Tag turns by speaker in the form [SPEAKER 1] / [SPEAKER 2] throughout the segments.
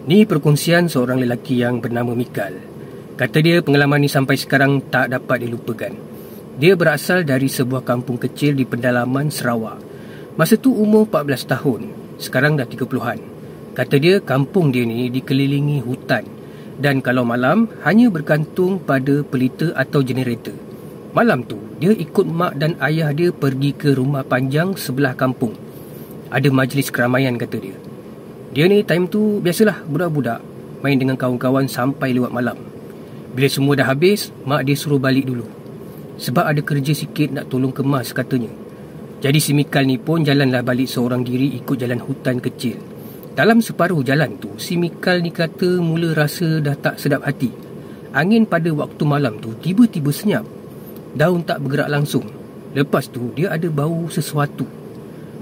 [SPEAKER 1] Ni perkongsian seorang lelaki yang bernama Mikal. Kata dia pengalaman ni sampai sekarang tak dapat dilupakan. Dia berasal dari sebuah kampung kecil di pedalaman Sarawak. Masa tu umur 14 tahun, sekarang dah 30-an. Kata dia kampung dia ni dikelilingi hutan dan kalau malam hanya bergantung pada pelita atau generator. Malam tu dia ikut mak dan ayah dia pergi ke rumah panjang sebelah kampung. Ada majlis keramaian kata dia. Dia ni time tu biasalah budak-budak main dengan kawan-kawan sampai lewat malam. Bila semua dah habis, mak dia suruh balik dulu. Sebab ada kerja sikit nak tolong kemas katanya. Jadi si Mikal ni pun jalanlah balik seorang diri ikut jalan hutan kecil. Dalam separuh jalan tu, si Mikal ni kata mula rasa dah tak sedap hati. Angin pada waktu malam tu tiba-tiba senyap. Daun tak bergerak langsung. Lepas tu dia ada bau sesuatu.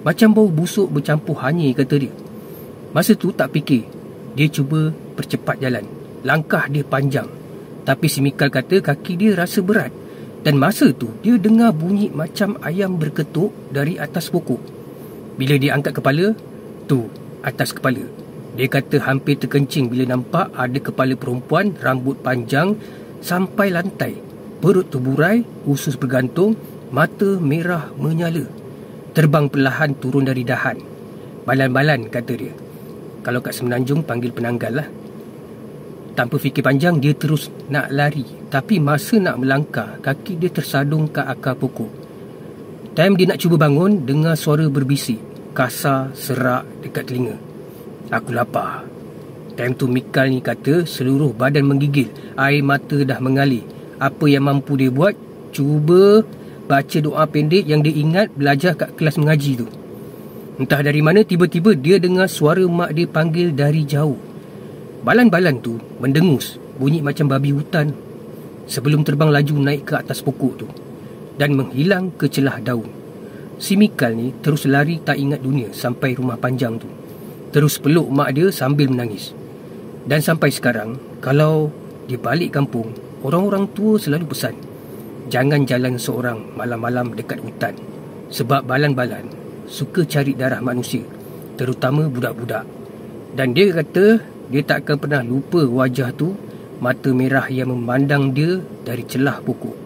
[SPEAKER 1] Macam bau busuk bercampur hanyir kata dia. Masa tu tak fikir. Dia cuba percepat jalan. Langkah dia panjang. Tapi si Mikal kata kaki dia rasa berat. Dan masa tu dia dengar bunyi macam ayam berketuk dari atas pokok. Bila dia angkat kepala, tu atas kepala. Dia kata hampir terkencing bila nampak ada kepala perempuan rambut panjang sampai lantai. Perut terburai, usus bergantung, mata merah menyala. Terbang perlahan turun dari dahan. Balan-balan kata dia. Kalau kat Semenanjung panggil penanggal lah. Tanpa fikir panjang dia terus nak lari. Tapi masa nak melangkah, kaki dia tersadung ke akar pokok. Time dia nak cuba bangun, dengar suara berbisik. Kasar, serak dekat telinga. Aku lapar. Time tu Mikal ni kata seluruh badan menggigil. Air mata dah mengalir. Apa yang mampu dia buat, cuba baca doa pendek yang dia ingat belajar kat kelas mengaji tu. Entah dari mana tiba-tiba dia dengar suara mak dia panggil dari jauh. Balan-balan tu mendengus, bunyi macam babi hutan. Sebelum terbang laju naik ke atas pokok tu dan menghilang ke celah daun. Si Mikal ni terus lari tak ingat dunia sampai rumah panjang tu. Terus peluk mak dia sambil menangis. Dan sampai sekarang, kalau dia balik kampung, orang-orang tua selalu pesan, jangan jalan seorang malam-malam dekat hutan. Sebab balan-balan suka cari darah manusia, terutama budak-budak. Dan dia kata dia tak akan pernah lupa wajah tu, mata merah yang memandang dia dari celah pokok.